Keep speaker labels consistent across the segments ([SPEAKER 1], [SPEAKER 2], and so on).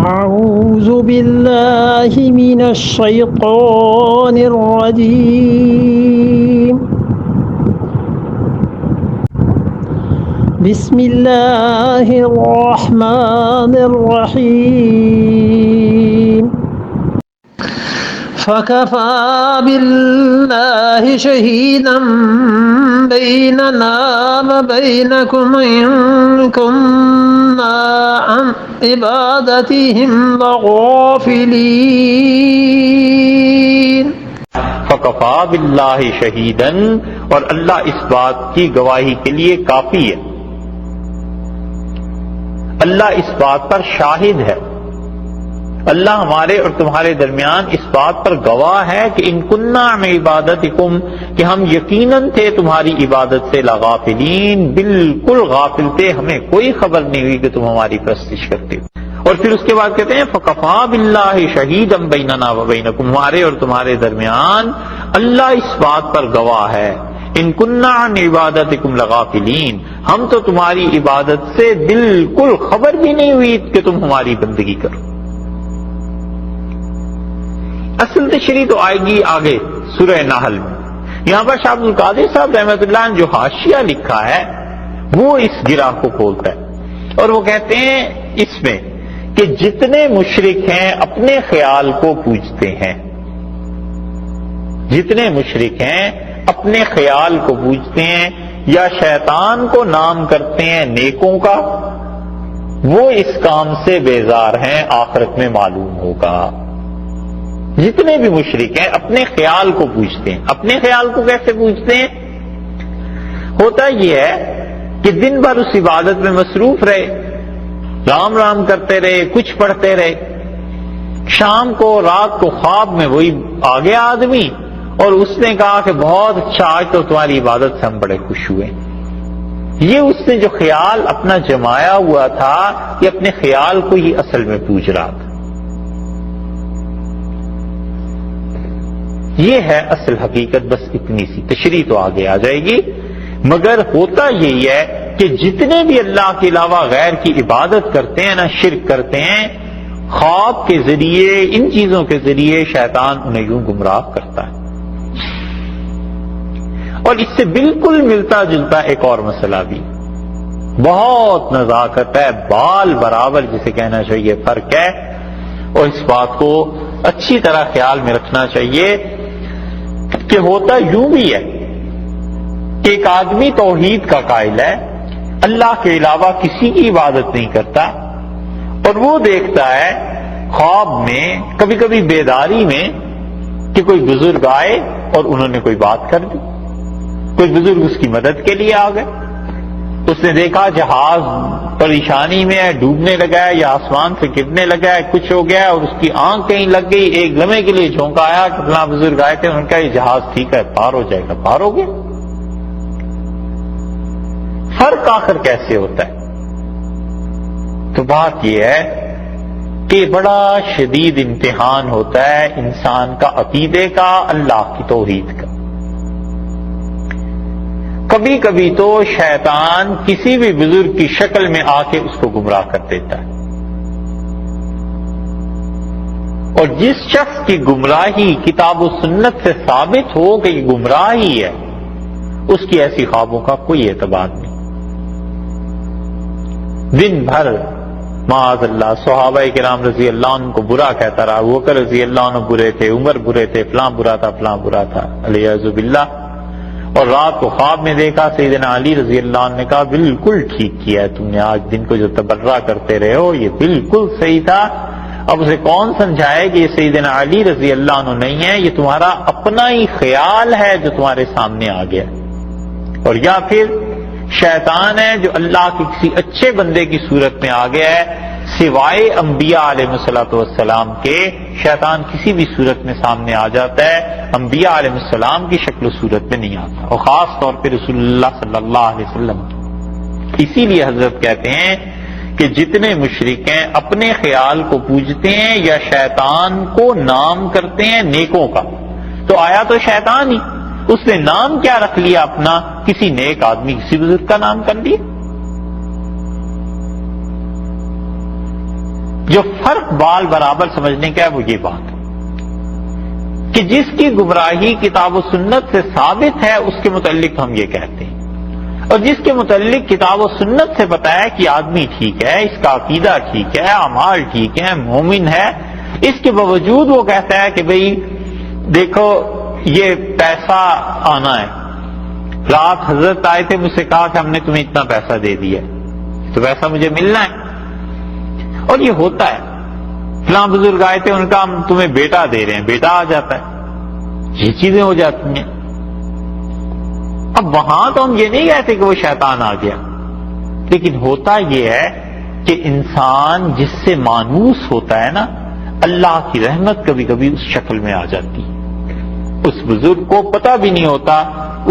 [SPEAKER 1] أعوذ بالله من الشيطان الرجيم بسم الله الرحمن الرحيم فكفى بالله شهيدا بيننا وبينكم إن كنا عن عبادتهم لغافلين
[SPEAKER 2] فکفا باللہ شہیداً، اور اللہ اس بات کی گواہی کے لیے کافی ہے، اللہ اس بات پر شاہد ہے، اللہ ہمارے اور تمہارے درمیان اس بات پر گواہ ہے کہ ان کننا عن عبادتکم، کہ ہم یقیناً تھے تمہاری عبادت سے لغافلین، بالکل غافل تھے، ہمیں کوئی خبر نہیں ہوئی کہ تم ہماری پرستش کرتے ہو۔ اور پھر اس کے بعد کہتے ہیں فکفا باللہ شہیدا بیننا وبینکم، ہمارے اور تمہارے درمیان اللہ اس بات پر گواہ ہے، ان کننا عن عبادتکم لغافلین، ہم تو تمہاری عبادت سے بالکل خبر بھی نہیں ہوئی کہ تم ہماری بندگی کرو۔ اصل تشریح تو آئے گی آگے سورہ نحل میں۔ یہاں پر شاہ عبد القادر صاحب رحمۃ اللہ نے جو حاشیہ لکھا ہے وہ اس گرہ کو کھولتا ہے، اور وہ کہتے ہیں اس میں کہ جتنے مشرک ہیں اپنے خیال کو پوجتے ہیں، جتنے مشرک ہیں اپنے خیال کو پوجتے ہیں یا شیطان کو نام کرتے ہیں نیکوں کا، وہ اس کام سے بیزار ہیں، آخرت میں معلوم ہوگا۔ جتنے بھی مشرک ہیں اپنے خیال کو پوجتے ہیں۔ اپنے خیال کو کیسے پوجتے ہیں؟ ہوتا یہ ہے کہ دن بھر اس عبادت میں مصروف رہے، رام رام کرتے رہے، کچھ پڑھتے رہے، شام کو رات کو خواب میں وہی آ گیا آدمی اور اس نے کہا کہ بہت اچھا، آج تو تمہاری عبادت سے ہم بڑے خوش ہوئے۔ یہ اس نے جو خیال اپنا جمایا ہوا تھا، یہ اپنے خیال کو ہی اصل میں پوج رہا تھا۔ یہ ہے اصل حقیقت، بس اتنی سی تشریح تو آگے آ جائے گی، مگر ہوتا یہی ہے کہ جتنے بھی اللہ کے علاوہ غیر کی عبادت کرتے ہیں نا، شرک کرتے ہیں، خواب کے ذریعے، ان چیزوں کے ذریعے شیطان انہیں یوں گمراہ کرتا ہے۔ اور اس سے بالکل ملتا جلتا ایک اور مسئلہ بھی، بہت نزاکت ہے، بال برابر جسے کہنا چاہیے فرق ہے، اور اس بات کو اچھی طرح خیال میں رکھنا چاہیے کہ ہوتا یوں بھی ہے کہ ایک آدمی توحید کا قائل ہے، اللہ کے علاوہ کسی کی عبادت نہیں کرتا، اور وہ دیکھتا ہے خواب میں، کبھی کبھی بیداری میں، کہ کوئی بزرگ آئے اور انہوں نے کوئی بات کر دی، کوئی بزرگ اس کی مدد کے لیے آ گئے، اس نے دیکھا جہاز پریشانی میں ہے، ڈوبنے لگا ہے یا آسمان سے گرنے لگا ہے، کچھ ہو گیا اور اس کی آنکھ کہیں لگ گئی، ایک لمحے کے لیے جھونکا آیا کہ فلاں بزرگ آئے تھے، انہوں نے کہا یہ جہاز ٹھیک ہے، پار ہو جائے گا، پار ہو گیا۔ فرق آخر کیسے ہوتا ہے؟ تو بات یہ ہے کہ بڑا شدید امتحان ہوتا ہے انسان کا عقیدے کا، اللہ کی توحید کا۔ کبھی کبھی تو شیطان کسی بھی بزرگ کی شکل میں آ کے اس کو گمراہ کر دیتا ہے، اور جس شخص کی گمراہی کتاب و سنت سے ثابت ہو کہ یہ گمراہی ہے، اس کی ایسی خوابوں کا کوئی اعتبار نہیں۔ دن بھر معاذ اللہ صحابہ کرام رضی اللہ عنہ کو برا کہتا رہا، ابو بکر رضی اللہ عنہ برے تھے، عمر برے تھے، فلاں برا تھا، فلاں برا تھا، علیہ باللہ، اور رات کو خواب میں دیکھا سیدنا علی رضی اللہ عنہ نے کہا بالکل ٹھیک کیا ہے تم نے، آج دن کو جو تبرہ کرتے رہے ہو یہ بالکل صحیح تھا۔ اب اسے کون سمجھائے کہ یہ سیدنا علی رضی اللہ عنہ نہیں ہے، یہ تمہارا اپنا ہی خیال ہے جو تمہارے سامنے آ گیا، اور یا پھر شیطان ہے جو اللہ کے کسی اچھے بندے کی صورت میں آ گیا ہے، سوائے انبیاء علیہ السلام کے شیطان کسی بھی صورت میں سامنے آ جاتا ہے، انبیاء علیہ السلام کی شکل و صورت میں نہیں آتا، اور خاص طور پہ رسول اللہ صلی اللہ علیہ وسلم۔ اسی لیے حضرت کہتے ہیں کہ جتنے مشرک ہیں اپنے خیال کو پوجتے ہیں یا شیطان کو نام کرتے ہیں نیکوں کا، تو آیا تو شیطان ہی، اس نے نام کیا رکھ لیا اپنا؟ کسی نیک آدمی، کسی بزرگ کا نام کر لیا۔ جو فرق بال برابر سمجھنے کا ہے وہ یہ بات ہے کہ جس کی گمراہی کتاب و سنت سے ثابت ہے اس کے متعلق ہم یہ کہتے ہیں، اور جس کے متعلق کتاب و سنت سے پتہ ہے کہ آدمی ٹھیک ہے، اس کا عقیدہ ٹھیک ہے، اعمال ٹھیک ہے، مومن ہے، اس کے باوجود وہ کہتا ہے کہ بھئی دیکھو یہ پیسہ آنا ہے، رات حضرت آئے تھے، مجھ سے کہا کہ ہم نے تمہیں اتنا پیسہ دے دیا تو پیسہ مجھے ملنا ہے، اور یہ ہوتا ہے، فلاں بزرگ آئے تھے، ان کا ہم تمہیں بیٹا دے رہے ہیں، بیٹا آ جاتا ہے، یہ چیزیں ہو جاتی ہیں۔ اب وہاں تو ہم یہ نہیں کہتے کہ وہ شیطان آ گیا، لیکن ہوتا یہ ہے کہ انسان جس سے مانوس ہوتا ہے نا، اللہ کی رحمت کبھی کبھی اس شکل میں آ جاتی ہے۔ اس بزرگ کو پتہ بھی نہیں ہوتا،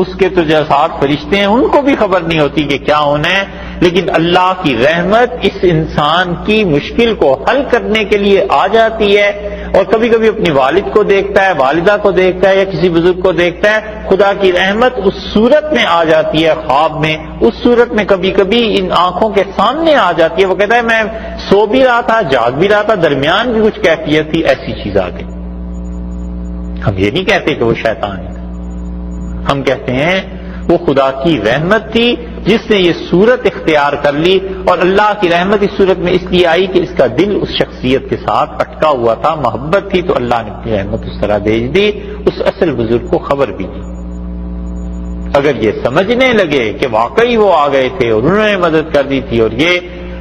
[SPEAKER 2] اس کے تو جو ساتھ فرشتے ہیں ان کو بھی خبر نہیں ہوتی کہ کیا ہونا ہے، لیکن اللہ کی رحمت اس انسان کی مشکل کو حل کرنے کے لیے آ جاتی ہے، اور کبھی کبھی اپنی والد کو دیکھتا ہے، والدہ کو دیکھتا ہے، یا کسی بزرگ کو دیکھتا ہے، خدا کی رحمت اس صورت میں آ جاتی ہے، خواب میں، اس صورت میں کبھی کبھی ان آنکھوں کے سامنے آ جاتی ہے، وہ کہتا ہے میں سو بھی رہا تھا، جاگ بھی رہا تھا، درمیان بھی کچھ کیفیت تھی، ایسی چیز آ گئی۔ ہم یہ نہیں کہتے کہ وہ شیطان ہے، ہم کہتے ہیں وہ خدا کی رحمت تھی جس نے یہ صورت اختیار کر لی، اور اللہ کی رحمت اس صورت میں اس لیے آئی کہ اس کا دل اس شخصیت کے ساتھ اٹکا ہوا تھا، محبت تھی، تو اللہ نے اپنی رحمت اس طرح بھیج دی، اس اصل بزرگ کو خبر بھی نہیں۔ اگر یہ سمجھنے لگے کہ واقعی وہ آ گئے تھے اور انہوں نے مدد کر دی تھی، اور یہ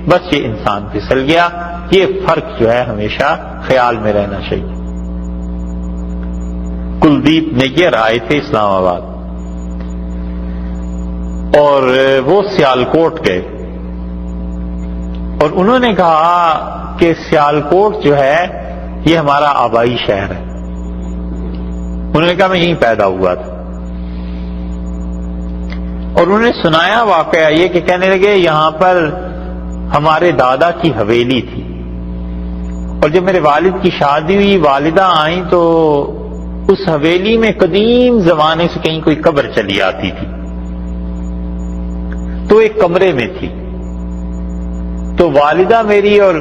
[SPEAKER 2] بس یہ انسان پھسل گیا، یہ فرق جو ہے ہمیشہ خیال میں رہنا چاہیے۔ کلدیپ نیر آئے تھے اسلام آباد، اور وہ سیالکوٹ گئے، اور انہوں نے کہا کہ سیالکوٹ جو ہے یہ ہمارا آبائی شہر ہے۔ انہوں نے کہا میں یہیں پیدا ہوا تھا، اور انہوں نے سنایا واقعہ یہ کہ کہنے لگے یہاں پر ہمارے دادا کی حویلی تھی، اور جب میرے والد کی شادی ہوئی، والدہ آئیں تو اس حویلی میں قدیم زمانے سے کہیں کوئی قبر چلی آتی تھی، تو ایک کمرے میں تھی، تو والدہ میری اور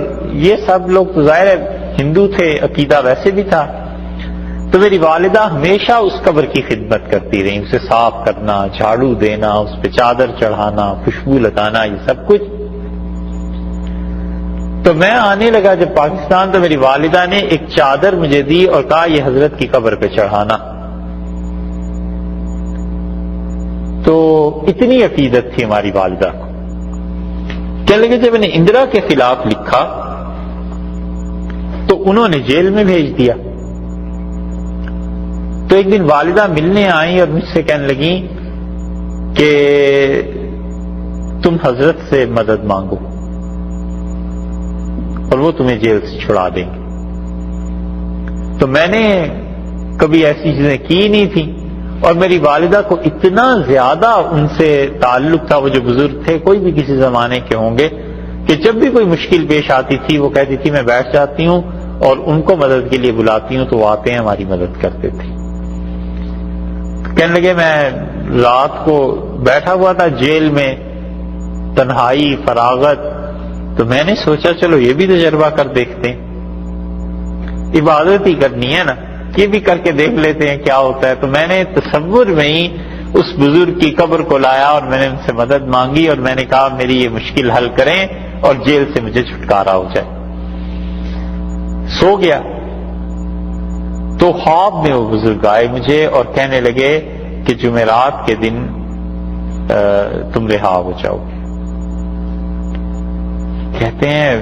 [SPEAKER 2] یہ سب لوگ تو ظاہر ہے ہندو تھے، عقیدہ ویسے بھی تھا، تو میری والدہ ہمیشہ اس قبر کی خدمت کرتی رہی، اسے صاف کرنا، جھاڑو دینا، اس پہ چادر چڑھانا، خوشبو لگانا، یہ سب کچھ۔ تو میں آنے لگا جب پاکستان، تو میری والدہ نے ایک چادر مجھے دی اور کہا یہ حضرت کی قبر پہ چڑھانا۔ تو اتنی عقیدت تھی ہماری والدہ کو۔ کہنے لگے جب میں نے اندرا کے خلاف لکھا تو انہوں نے جیل میں بھیج دیا، تو ایک دن والدہ ملنے آئیں اور مجھ سے کہنے لگیں کہ تم حضرت سے مدد مانگو اور وہ تمہیں جیل سے چھڑا دیں گے۔ تو میں نے کبھی ایسی چیزیں کی نہیں تھی، اور میری والدہ کو اتنا زیادہ ان سے تعلق تھا، وہ جو بزرگ تھے کوئی بھی کسی زمانے کے ہوں گے، کہ جب بھی کوئی مشکل پیش آتی تھی وہ کہتی تھی میں بیٹھ جاتی ہوں اور ان کو مدد کے لیے بلاتی ہوں، تو وہ آتے ہیں ہماری مدد کرتے تھے۔ کہنے لگے میں رات کو بیٹھا ہوا تھا جیل میں، تنہائی، فراغت، تو میں نے سوچا چلو یہ بھی تجربہ کر دیکھتے ہیں، عبادت ہی کرنی ہے نا، یہ بھی کر کے دیکھ لیتے ہیں کیا ہوتا ہے۔ تو میں نے تصور میں ہی اس بزرگ کی قبر کو لایا اور میں نے ان سے مدد مانگی، اور میں نے کہا میری یہ مشکل حل کریں اور جیل سے مجھے چھٹکارا ہو جائے۔ سو گیا تو خواب میں وہ بزرگ آئے مجھے اور کہنے لگے کہ جمعرات کے دن تم رہا ہو جاؤ گے۔ کہتے ہیں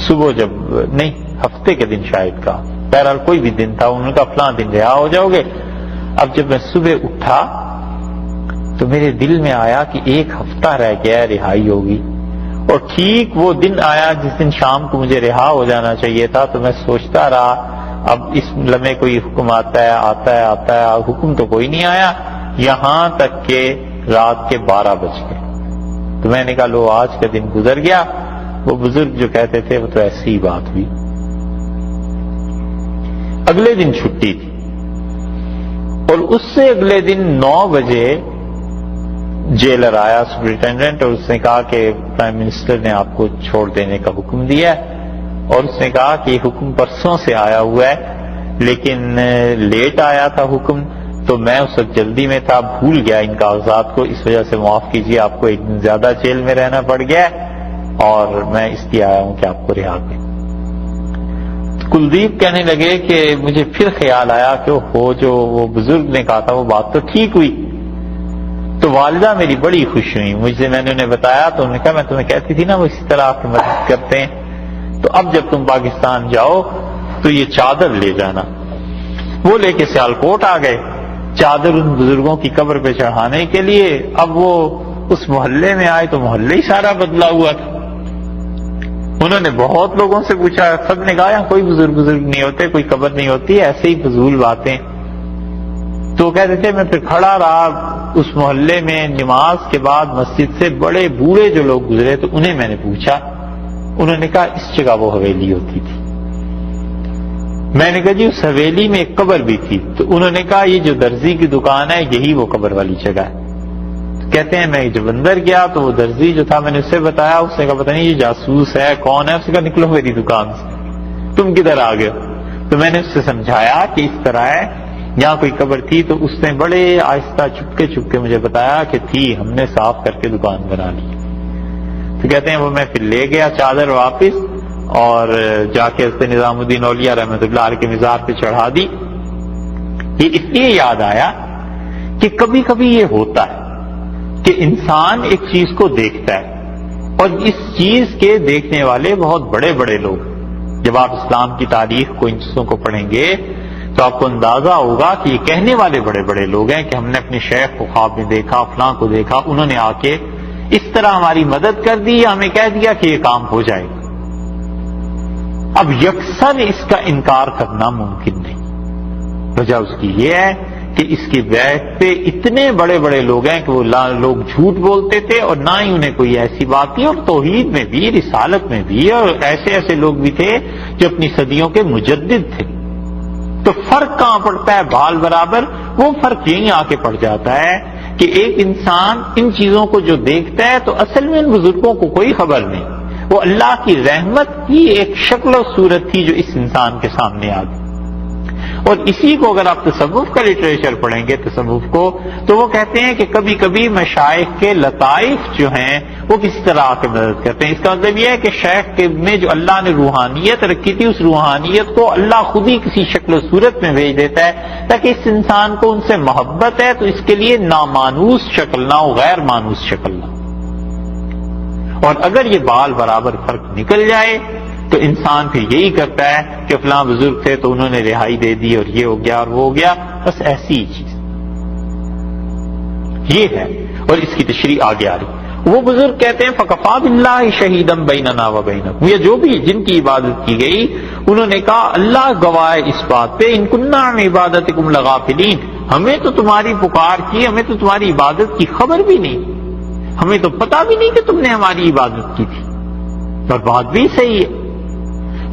[SPEAKER 2] صبح جب نہیں، ہفتے کے دن شاید کا، بہرحال کوئی بھی دن تھا، انہوں نے کہا فلاں دن رہا ہو جاؤ گے۔ اب جب میں صبح اٹھا تو میرے دل میں آیا کہ ایک ہفتہ رہ گیا رہائی ہوگی، اور ٹھیک وہ دن آیا جس دن شام کو مجھے رہا ہو جانا چاہیے تھا۔ تو میں سوچتا رہا اب اس لمحے کوئی حکم آتا ہے، حکم تو کوئی نہیں آیا، یہاں تک کہ رات کے 12 بج گئے۔ تو میں نے کہا لو آج کا دن گزر گیا۔ وہ بزرگ جو کہتے تھے وہ تو ایسی ہی بات ہوئی۔ اگلے دن چھٹی تھی، اور اس سے اگلے دن 9 بجے جیلر آیا، سپرنٹینڈنٹ، اور اس نے کہا کہ پرائم منسٹر نے آپ کو چھوڑ دینے کا حکم دیا ہے، اور اس نے کہا کہ یہ حکم پرسوں سے آیا ہوا ہے لیکن لیٹ آیا تھا حکم، تو میں اس وقت جلدی میں تھا، بھول گیا ان کاغذات کو، اس وجہ سے معاف کیجیے، آپ کو ایک دن زیادہ جیل میں رہنا پڑ گیا اور میں اس لیے آیا ہوں کہ آپ کو رہا کریں۔ کلدیپ کہنے لگے کہ مجھے پھر خیال آیا کہ وہ جو وہ بزرگ نے کہا تھا وہ بات تو ٹھیک ہوئی، تو والدہ میری بڑی خوش ہوئی، میں نے انہیں بتایا تو انہوں نے کہا میں تمہیں کہتی تھی نا وہ اسی طرح آپ کی مدد کرتے ہیں، تو اب جب تم پاکستان جاؤ تو یہ چادر لے جانا۔ وہ لے کے سیالکوٹ آ گئے چادر ان بزرگوں کی قبر پہ چڑھانے کے لیے۔ اب وہ اس محلے میں آئے تو محلے ہی سارا بدلا ہوا تھا۔ انہوں نے بہت لوگوں سے پوچھا، سب نے کہا یہاں کوئی بزرگ نہیں ہوتے، کوئی قبر نہیں ہوتی، ایسے ہی فضول باتیں۔ تو کہتے تھے میں پھر کھڑا رہا اس محلے میں، نماز کے بعد مسجد سے بڑے بوڑھے جو لوگ گزرے تو انہیں میں نے پوچھا، انہوں نے کہا اس جگہ وہ حویلی ہوتی تھی۔ میں نے کہا جی اس حویلی میں ایک قبر بھی تھی، تو انہوں نے کہا یہ جو درزی کی دکان ہے یہی وہ قبر والی جگہ ہے۔ کہتے ہیں میں جب اندر گیا تو وہ درزی جو تھا میں نے اسے بتایا، اس نے کہا پتہ نہیں یہ جاسوس ہے کون ہے، اس نے کہا نکلو میری دکان سے، تم کدھر آ گئے؟ تو میں نے اس سے سمجھایا کہ اس طرح ہے، یہاں کوئی قبر تھی، تو اس نے بڑے آہستہ چپکے مجھے بتایا کہ تھی، ہم نے صاف کر کے دکان بنا لی۔ تو کہتے ہیں وہ میں پھر لے گیا چادر واپس اور جا کے حضرت نظام الدین اولیاء رحمۃ اللہ علیہ کے مزار پہ چڑھا دی۔ یہ اس لیے یاد آیا کہ کبھی کبھی یہ ہوتا ہے کہ انسان ایک چیز کو دیکھتا ہے اور اس چیز کے دیکھنے والے بہت بڑے بڑے لوگ، جب آپ اسلام کی تاریخ کو ان چیزوں کو پڑھیں گے تو آپ کو اندازہ ہوگا کہ یہ کہنے والے بڑے بڑے لوگ ہیں کہ ہم نے اپنے شیخ کو خواب میں دیکھا، فلاں کو دیکھا، انہوں نے آ کے اس طرح ہماری مدد کر دی یا ہمیں کہہ دیا کہ یہ کام ہو جائے گا۔ اب یکسر اس کا انکار کرنا ممکن نہیں، وجہ اس کی یہ ہے کہ اس کی بیعت پہ اتنے بڑے بڑے لوگ ہیں کہ وہ لوگ جھوٹ بولتے تھے اور نہ ہی انہیں کوئی ایسی بات تھی، اور توحید میں بھی رسالت میں بھی، اور ایسے لوگ بھی تھے جو اپنی صدیوں کے مجدد تھے۔ تو فرق کہاں پڑتا ہے؟ بال برابر۔ وہ فرق یہیں آ کے پڑ جاتا ہے کہ ایک انسان ان چیزوں کو جو دیکھتا ہے تو اصل میں ان بزرگوں کو کوئی خبر نہیں، وہ اللہ کی رحمت کی ایک شکل و صورت تھی جو اس انسان کے سامنے آ گئی۔ اور اسی کو اگر آپ تصوف کا لٹریچر پڑھیں گے تصوف کو، تو وہ کہتے ہیں کہ کبھی کبھی مشائخ کے لطائف جو ہیں وہ کسی طرح آ کے مدد کرتے ہیں۔ اس کا مطلب یہ ہے کہ شیخ میں جو اللہ نے روحانیت رکھی تھی، اس روحانیت کو اللہ خود ہی کسی شکل و صورت میں بھیج دیتا ہے تاکہ اس انسان کو ان سے محبت ہے تو اس کے لیے نامانوس شکل نہ ہو، غیر مانوس شکل نہ ہو۔ اور اگر یہ بال برابر فرق نکل جائے تو انسان پھر یہی کرتا ہے کہ فلاں بزرگ تھے تو انہوں نے رہائی دے دی اور یہ ہو گیا اور وہ ہو گیا، بس ایسی ہی چیز یہ ہے۔ اور اس کی تشریح آگے آ رہی۔ وہ بزرگ کہتے ہیں فَكَفَى بِاللَّهِ شَهِيدًا بَيْنَنَا وَبَيْنَكُمْ، یہ جو بھی جن کی عبادت کی گئی انہوں نے کہا اللہ گواہ ہے اس بات پہ إِن كُنَّا عَنْ عِبَادَتِكُمْ لَغَافِلِينَ، ہمیں تو تمہاری پکار کی، ہمیں تو تمہاری عبادت کی خبر بھی نہیں، ہمیں تو پتہ بھی نہیں کہ تم نے ہماری عبادت کی تھی۔ اور بات بھی صحیح ہے،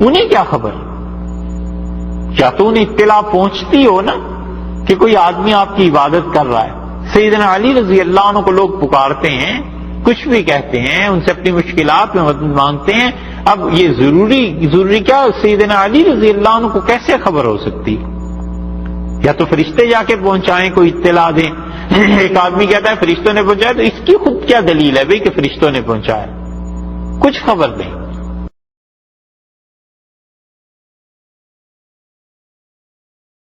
[SPEAKER 2] انہیں کیا خبر؟ یا تو انہیں اطلاع پہنچتی ہو نا کہ کوئی آدمی آپ کی عبادت کر رہا ہے۔ سیدنا علی رضی اللہ عنہ کو لوگ پکارتے ہیں، کچھ بھی کہتے ہیں، ان سے اپنی مشکلات میں مدد مانگتے ہیں، اب یہ ضروری کیا سیدنا علی رضی اللہ عنہ کو کیسے خبر ہو سکتی؟ یا تو فرشتے جا کے پہنچائیں، کوئی اطلاع دیں۔ ایک آدمی کہتا ہے فرشتوں نے پہنچایا، تو اس کی خود کیا دلیل ہے بھئی کہ فرشتوں نے پہنچایا؟ کچھ خبر نہیں۔